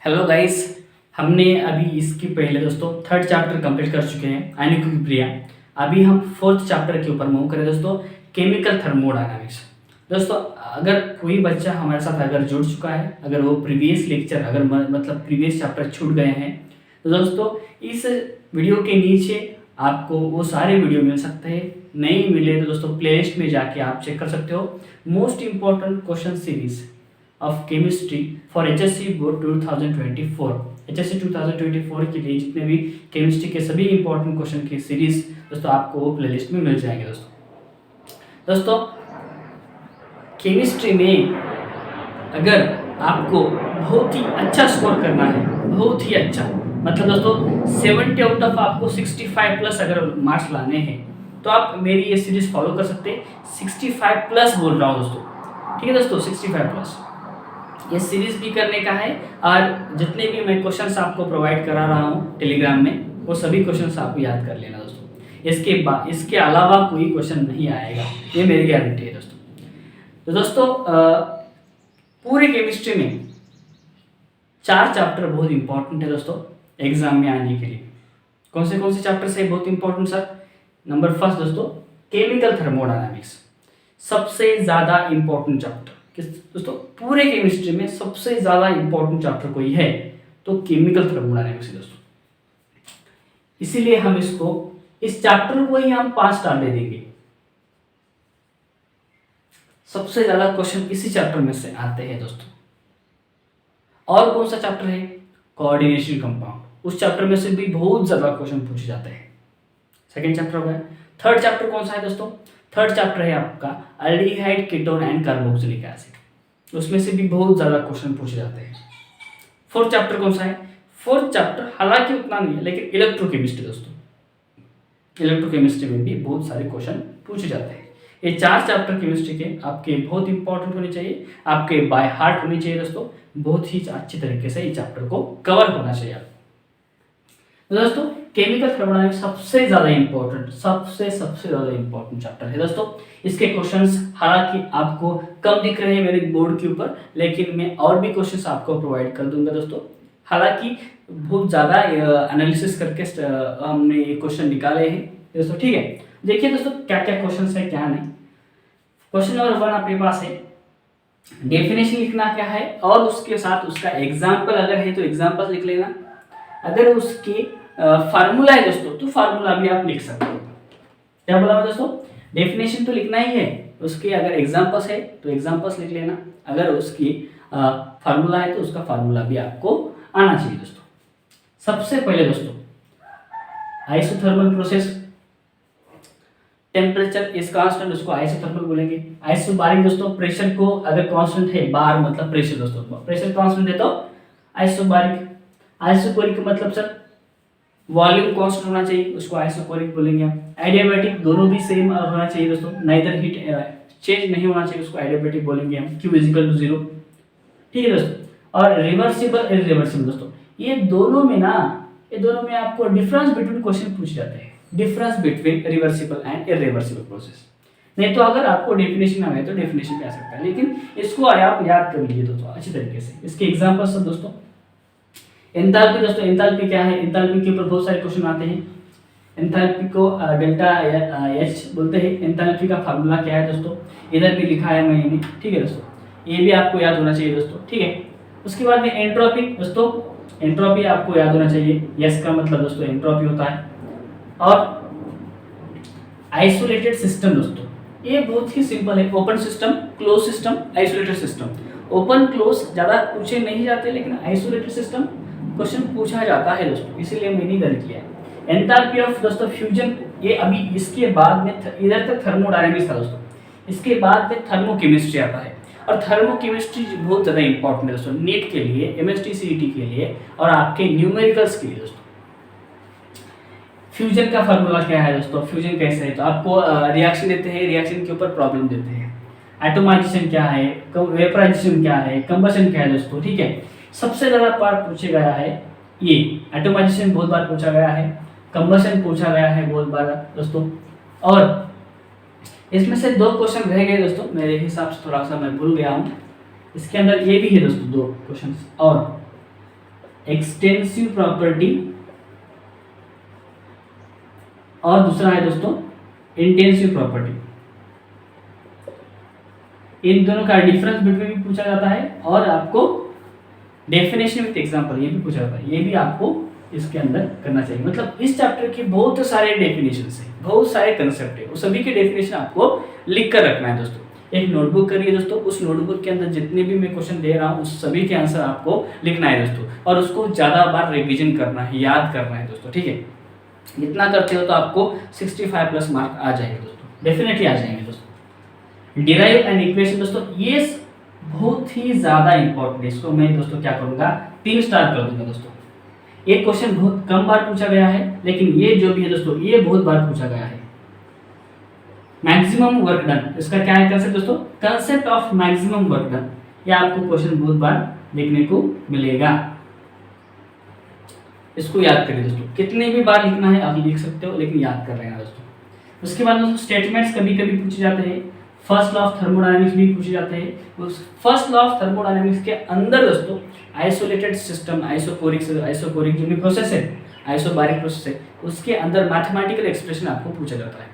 Hello guys. हमने अभी इसके पहले दोस्तों थर्ड चैप्टर कंप्लीट कर चुके हैं आयनिक क्रिया। अभी हम फोर्थ चैप्टर के ऊपर मूव करें दोस्तों, केमिकल थर्मोडायनामिक्स। दोस्तों अगर कोई बच्चा हमारे साथ अगर जुड़ चुका है, अगर वो प्रीवियस लेक्चर अगर मतलब प्रीवियस चैप्टर छूट गए हैं, तो दोस्तों इस वीडियो के नीचे आपको वो सारे वीडियो मिल सकते हैं। नहीं मिले तो दोस्तों प्लेलिस्ट में जाके आप चेक कर सकते हो। Most important question series of chemistry for HSC board 2024। HSC 2024 के लिए जितने भी केमिस्ट्री के सभी इंपॉर्टेंट क्वेश्चन की सीरीज दोस्तों आपको वो प्लेलिस्ट में मिल जाएंगे। दोस्तों केमिस्ट्री में अगर आपको बहुत ही अच्छा स्कोर करना है, बहुत ही अच्छा मतलब दोस्तों 70 आउट ऑफ आपको 65 प्लस अगर मार्क्स लाने हैं तो आप मेरी ये सीरीज फॉलो कर सकते हैं। 65 प्लस बोल रहा हूँ दोस्तों, ठीक है दोस्तों, 65 प्लस ये सीरीज भी करने का है। और जितने भी मैं क्वेश्चंस आपको प्रोवाइड करा रहा हूँ टेलीग्राम में, वो सभी क्वेश्चंस आपको याद कर लेना दोस्तों। इसके अलावा कोई क्वेश्चन नहीं आएगा, ये मेरी गारंटी है दोस्तों। तो दोस्तों पूरे केमिस्ट्री में 4 चैप्टर बहुत इंपॉर्टेंट है दोस्तों एग्जाम में आने के लिए। कौन से चैप्टर है बहुत इंपॉर्टेंट सर? नंबर फर्स्ट दोस्तों केमिकल थर्मोडायनामिक्स, सबसे ज़्यादा इंपॉर्टेंट चैप्टर। दोस्तों पूरे केमिस्ट्री में सबसे ज़्यादा इंपॉर्टेंट चैप्टर कोई है तो केमिकल थर्मोडायनामिक्स है दोस्तों। इसीलिए हम इस चैप्टर को ही हम 5 स्टार दे देंगे। सबसे ज़्यादा क्वेश्चन इसी चैप्टर में से आते हैं दोस्तों। और कौन सा चैप्टर है? Coordination compound. उस चैप्टर में से भी बहुत ज़्यादा क्वेश्चन पूछे जाते हैं। सेकेंड चैप्टर हो गया। थर्ड चैप्टर कौन सा है दोस्तों? थर्ड चैप्टर है आपका aldehyde, ketone and carboxylic acid. उसमें से भी बहुत ज़्यादा क्वेश्चन पूछे जाते हैं। फोर्थ चैप्टर कौन सा है? फोर्थ चैप्टर हालांकि उतना नहीं है, लेकिन इलेक्ट्रोकेमिस्ट्री दोस्तों, इलेक्ट्रोकेमिस्ट्री में भी बहुत सारे क्वेश्चन पूछे जाते हैं। ये 4 चैप्टर केमिस्ट्री के आपके बहुत इंपॉर्टेंट होने चाहिए, आपके बाय हार्ट होने चाहिए दोस्तों। बहुत ही अच्छी तरीके से ये चैप्टर को कवर होना चाहिए आपको। तो दोस्तों केमिकल थर्मोडायनामिक्स सबसे ज़्यादा इंपॉर्टेंट, सबसे ज़्यादा इंपॉर्टेंट चैप्टर है दोस्तों। इसके क्वेश्चंस हालांकि आपको कम दिख रहे हैं मेरे बोर्ड के ऊपर, लेकिन मैं और भी क्वेश्चंस आपको प्रोवाइड कर दूंगा दोस्तों। हालांकि बहुत ज़्यादा एनालिसिस करके हमने ये क्वेश्चन निकाले हैं दोस्तों, ठीक है। देखिए दोस्तों क्या क्या क्वेश्चन है क्या नहीं। क्वेश्चन नंबर 1 आपके पास है, डेफिनेशन लिखना क्या है और उसके साथ उसका एग्जाम्पल अगर है तो एग्जाम्पल लिख लेना। अगर उसके फार्मूला है दोस्तों तो फार्मूला भी आप लिख सकते हो। क्या बोला दोस्तों? डेफिनेशन तो लिखना ही है, उसके अगर एग्जांपल्स है तो एग्जांपल्स लिख लेना। अगर उसकी फार्मूला है तो उसका फार्मूला भी आपको आना चाहिए दोस्तों। सबसे पहले दोस्तों isothermal process, temperature is constant, उसको आइसोथर्मल बोलेंगे। आइसोबारिक दोस्तों प्रेशर को अगर कांस्टेंट है, बार मतलब प्रेशर दोस्तों, प्रेशर कांस्टेंट है तो आइसोबारिक। आइसोकोरिक मतलब सर वॉल्यूम कांस्टेंट होना चाहिए, उसको आइसोकोरिक बोलेंगे हम। एडियाबैटिक दोनों भी सेम होना चाहिए दोस्तों, नाइदर हीट चेंज नहीं होना चाहिए, उसको एडियाबैटिक बोलेंगे हम। Q = 0, ठीक है दोस्तों। और रिवर्सिबल, इरिवर्सिबल दोस्तों ये दोनों में आपको डिफरेंस बिटवीन क्वेश्चन पूछे जाते हैं, difference between reversible and irreversible process. नहीं तो अगर आपको डेफिनेशन आए तो डेफिनेशन में आ सकता है, लेकिन इसको आप याद कर लीजिए दोस्तों अच्छी तरीके से। इसके एग्जांपल्स सब दोस्तों, एंथैल्पी दोस्तों, एंथैल्पी क्या है? एंथैल्पी के ऊपर बहुत सारे क्वेश्चन आते हैं। एंथैल्पी को डेल्टा एच बोलते हैं। एंथैल्पी का फार्मूला क्या है दोस्तों? इधर भी लिखा है मैंने, ठीक है दोस्तों, ये भी आपको याद होना चाहिए दोस्तों, ठीक है। उसके बाद में एंट्रोपी दोस्तों, एंट्रोपी आपको याद होना चाहिए। यस का मतलब दोस्तों एंट्रोपी होता है। और आइसोलेटेड सिस्टम दोस्तों ये बहुत ही सिंपल है, open system, close system, isolated system. Open close ज़्यादा पूछे नहीं जाते, लेकिन आइसोलेटेड सिस्टम क्वेश्चन पूछा जाता है दोस्तों, इसीलिए मैंने इधर किया है। एंथैल्पी ऑफ दोस्तों फ्यूजन, ये अभी इसके बाद में इधर तक थर्मोडायनामिक्स था दोस्तों, इसके बाद में थर्मोकेमिस्ट्री आता है। और थर्मोकेमिस्ट्री बहुत ज़्यादा इंपॉर्टेंट है दोस्तों नीट के लिए, एमएसटी सीईटी के लिए और आपके न्यूमेरिकल्स के लिए दोस्तों। फ्यूजन का फार्मूला क्या है दोस्तों? फ्यूजन कैसे है? तो आपको रिएक्शन देते हैं, रिएक्शन के ऊपर प्रॉब्लम देते हैं। एटोमाइजेशन क्या है, वेपराइजेशन क्या है, कंबशन क्या है दोस्तों, ठीक है। सबसे ज़्यादा बार पूछा गया है ये एटोमाइजेशन, बहुत बार पूछा गया है। कंबशन पूछा गया है बहुत बार दोस्तों। और इसमें से 2 क्वेश्चन रह गए दोस्तों, मेरे हिसाब से थोड़ा सा मैं भूल गया हूँ। इसके अंदर ये भी है दोस्तों 2 क्वेश्चन। और एक्सटेंसिव प्रॉपर्टी और दूसरा है दोस्तों इंटेंसिव प्रॉपर्टी। इन दोनों का डिफरेंस बिटवीन भी पूछा जाता है और आपको डेफिनेशन विथ एग्जांपल ये भी पूछा जाता है, ये भी आपको इसके अंदर करना चाहिए। मतलब इस चैप्टर के बहुत सारे डेफिनेशन है, बहुत सारे कंसेप्ट है, उस सभी के डेफिनेशन आपको लिख कर रखना है दोस्तों। एक नोटबुक करिए दोस्तों, उस नोटबुक के अंदर जितने भी मैं क्वेश्चन दे रहा हूँ उस सभी के आंसर आपको लिखना है दोस्तों, और उसको ज़्यादा बार रिविजन करना है, याद करना है दोस्तों, ठीक है। इतना करते हो तो आपको 65 प्लस मार्क आ जाएंगे दोस्तों, डेफिनेटली आ जाएंगे दोस्तों। डिराइव एंड इक्वेशन दोस्तों ये बहुत ही ज़्यादा इंपॉर्टेंट है, इसको मैं दोस्तों क्या करूँगा 3 स्टार कर दूंगा दोस्तों। ये क्वेश्चन बहुत कम बार पूछा गया है, लेकिन ये जो भी है दोस्तों ये बहुत बार पूछा गया है। मैक्सिमम वर्क डन, इसका क्या है कंसेप्ट दोस्तों, concept of maximum work done, ये आपको क्वेश्चन बहुत बार देखने को मिलेगा। इसको याद करिए दोस्तों, कितने भी बार लिखना है आप लिख सकते हो, लेकिन याद कर लेना दोस्तों। उसके बाद दोस्तों स्टेटमेंट्स कभी कभी पूछे जाते हैं, फर्स्ट लॉ ऑफ थर्मोडायनेमिक्स भी पूछे जाते हैं। उस फर्स्ट लॉ ऑफ थर्मोडायनेमिक्स के अंदर दोस्तों आइसोलेटेड सिस्टम, आइसोकोरिक जो भी प्रोसेस है, आइसोबारिक प्रोसेस है, उसके अंदर मैथमेटिकल एक्सप्रेशन आपको पूछा जाता है।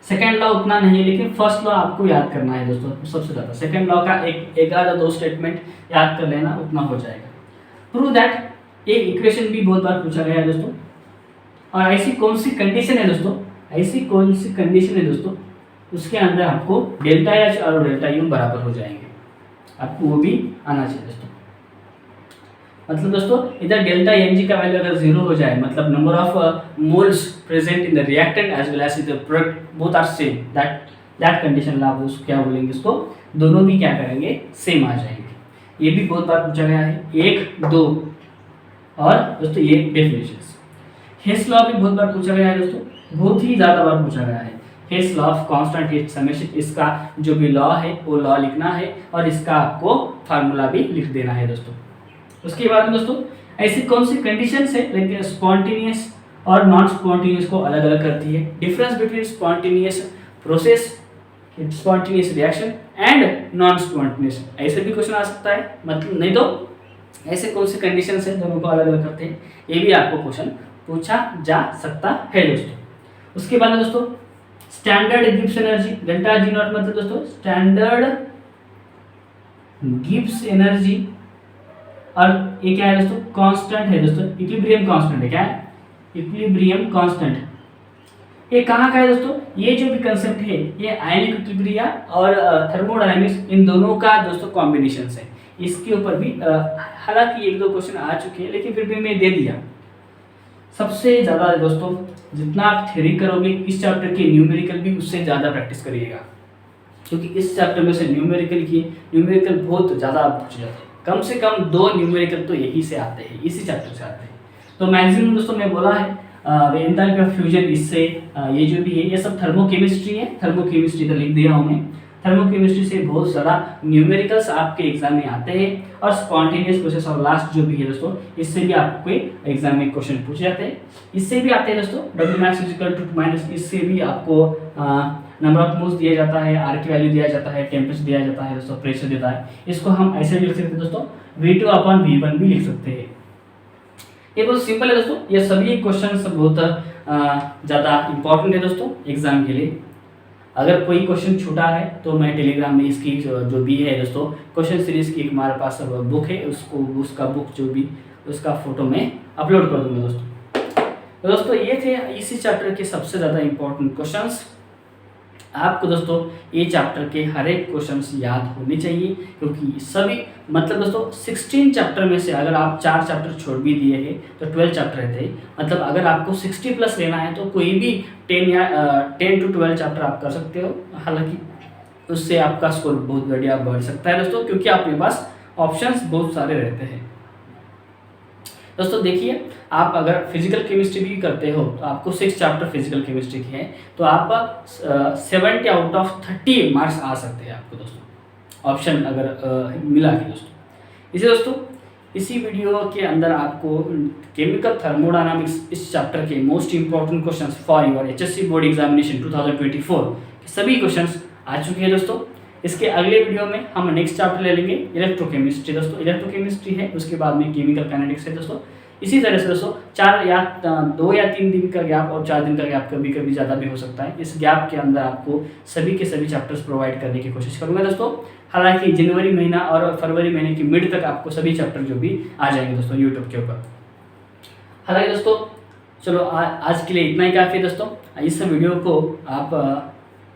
सेकेंड लॉ उतना नहीं है, लेकिन फर्स्ट लॉ आपको याद करना है दोस्तों सबसे ज़्यादा। सेकेंड लॉ का एक आधा 2 स्टेटमेंट याद कर लेना, उतना हो जाएगा। प्रूव दैट, एक इक्वेशन भी बहुत बार पूछा गया है दोस्तों। और ऐसी कौन सी कंडीशन है दोस्तों, ऐसी कौन सी कंडीशन है दोस्तों उसके अंदर आपको डेल्टा एच और डेल्टा यू बराबर हो जाएंगे, आपको वो भी आना चाहिए दोस्तों। मतलब दोस्तों इधर डेल्टा एम जी का वैल्यू अगर 0 हो जाए, मतलब number of moles present in the reactant as well as the product both are same, that condition आप उसको क्या बोलेंगे, इसको दोनों भी क्या करेंगे, सेम आ जाएंगे। ये भी बहुत बार पूछा गया है, 1, 2 और दोस्तों ये डेफिनेशंस। हेस लॉ भी बहुत बार पूछा गया है दोस्तों, बहुत ही ज़्यादा बार पूछा गया है। Hess law of constant heat summation, इसका जो भी लॉ है वो लॉ लिखना है और इसका आपको फार्मूला भी लिख देना है दोस्तों। उसके बाद में दोस्तों ऐसी कौन सी कंडीशंस है, लेकिन स्पॉन्टेनियस और नॉन स्पॉन्टेनियस को अलग अलग करती है। Difference between spontaneous process, spontaneous reaction and non spontaneous, ऐसे भी क्वेश्चन आ सकता है। मतलब नहीं तो ऐसे कौन सी कंडीशंस है, दोनों को अलग अलग करते हैं, ये भी आपको क्वेश्चन पूछा जा सकता है दोस्तों। उसके बाद में दोस्तों standard Gibbs energy, delta G not मतलब दोस्तों स्टैंडर्ड गिब्स एनर्जी, और ये क्या है दोस्तों, कांस्टेंट है दोस्तों, इक्विलिब्रियम कांस्टेंट है। क्या है, इक्विलिब्रियम कांस्टेंट। ये कहाँ का है दोस्तों, ये जो भी कंसेप्ट है ये आयनिक इक्विलिब्रिया और थर्मोडायनामिक्स, इन दोनों का दोस्तों कॉम्बिनेशन है। इसके ऊपर भी हालांकि 1-2 क्वेश्चन आ चुके हैं, लेकिन फिर भी मैं दे दिया। सबसे ज़्यादा दोस्तों जितना आप थ्योरी करोगे इस चैप्टर के न्यूमेरिकल भी उससे ज़्यादा प्रैक्टिस करिएगा, क्योंकि इस चैप्टर में से न्यूमेरिकल बहुत ज़्यादा पूछे जाते हैं। कम से कम 2 न्यूमेरिकल तो यही से आते हैं, इसी चैप्टर से आते हैं। तो मैक्सिमम दोस्तों मैं बोला है एंथैल्पी ऑफ फ्यूजन, इससे ये जो भी है ये सब थर्मोकेमिस्ट्री है। थर्मोकेमिस्ट्री इधर लिख दिया हूँ मैं। थर्मोकेमिस्ट्री से बहुत ज़्यादा न्यूमेरिकल्स आपके एग्जाम में आते हैं, और स्पॉन्टेनियस प्रोसेस और लास्ट जो भी है दोस्तों इससे भी आपको एग्जाम में क्वेश्चन पूछे जाते हैं। इससे भी आते हैं दोस्तों W max = इससे भी आपको नंबर ऑफ मोल्स दिया जाता है, आर की वैल्यू दिया जाता है, टेम्परेचर दिया जाता है दोस्तों, प्रेशर देता है। इसको हम ऐसे भी लिख सकते हैं दोस्तों, V2/V1 भी लिख सकते हैं। ये बहुत सिंपल है दोस्तों, ये सभी क्वेश्चन बहुत ज़्यादा इंपॉर्टेंट है दोस्तों एग्जाम के लिए। अगर कोई क्वेश्चन छूटा है तो मैं टेलीग्राम में इसकी जो भी है दोस्तों क्वेश्चन सीरीज की हमारे पास बुक है, उसका बुक जो भी उसका फोटो मैं अपलोड कर दूंगा दोस्तों। तो दोस्तों ये थे इसी चैप्टर के सबसे ज़्यादा इंपॉर्टेंट क्वेश्चंस। आपको दोस्तों ये चैप्टर के हर एक क्वेश्चंस याद होने चाहिए, क्योंकि सभी मतलब दोस्तों 16 चैप्टर में से अगर आप 4 चैप्टर छोड़ भी दिए हैं तो 12 चैप्टर रहते हैं। मतलब अगर आपको 60 प्लस लेना है तो कोई भी 10 to 12 चैप्टर आप कर सकते हो। हालांकि उससे आपका स्कोर बहुत बढ़िया बढ़ सकता है दोस्तों, क्योंकि आपके पास ऑप्शंस बहुत सारे रहते हैं। दोस्तों देखिए, आप अगर फिजिकल केमिस्ट्री भी करते हो तो आपको 6 चैप्टर फिजिकल केमिस्ट्री के हैं, तो आप 70 आउट ऑफ 30 मार्क्स आ सकते हैं आपको दोस्तों, ऑप्शन अगर मिला के दोस्तों। इसे दोस्तों इसी वीडियो के अंदर आपको केमिकल थर्मोडायनामिक्स इस चैप्टर के most important questions for your HSC board examination 2024 के सभी क्वेश्चंस आ चुके हैं दोस्तों। इसके अगले वीडियो में हम नेक्स्ट चैप्टर ले लेंगे इलेक्ट्रोकेमिस्ट्री दोस्तों। इलेक्ट्रोकेमिस्ट्री है, उसके बाद में केमिकल काइनेटिक्स है दोस्तों। इसी तरह से दोस्तों 2 या 3 दिन का गैप और 4 दिन का गैप कभी कभी ज़्यादा भी हो सकता है। इस गैप के अंदर आपको सभी के सभी चैप्टर्स प्रोवाइड करने की कोशिश करूंगा दोस्तों। हालांकि जनवरी महीना और फरवरी महीने की मिड तक आपको सभी चैप्टर जो भी आ जाएंगे दोस्तों यूट्यूब के ऊपर। हालांकि दोस्तों चलो आज के लिए इतना ही काफ़ी है दोस्तों। इस वीडियो को आप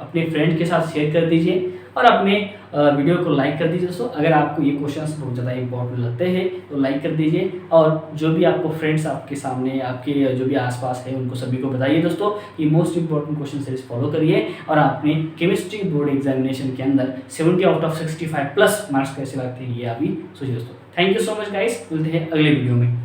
अपने फ्रेंड के साथ शेयर कर दीजिए और अपने वीडियो को लाइक कर दीजिए दोस्तों। अगर आपको ये क्वेश्चंस बहुत ज़्यादा इंपॉर्टेंट लगते हैं तो लाइक कर दीजिए, और जो भी आपको फ्रेंड्स आपके सामने आपके जो भी आसपास है उनको सभी को बताइए दोस्तों कि most important question series follow करिए और अपने केमिस्ट्री बोर्ड एग्जामिनेशन के अंदर 70 आउट ऑफ 65 प्लस मार्क्स कैसे लाते हैं ये अभी सोचिए दोस्तों। Thank you so much guys, मिलते हैं अगले वीडियो में।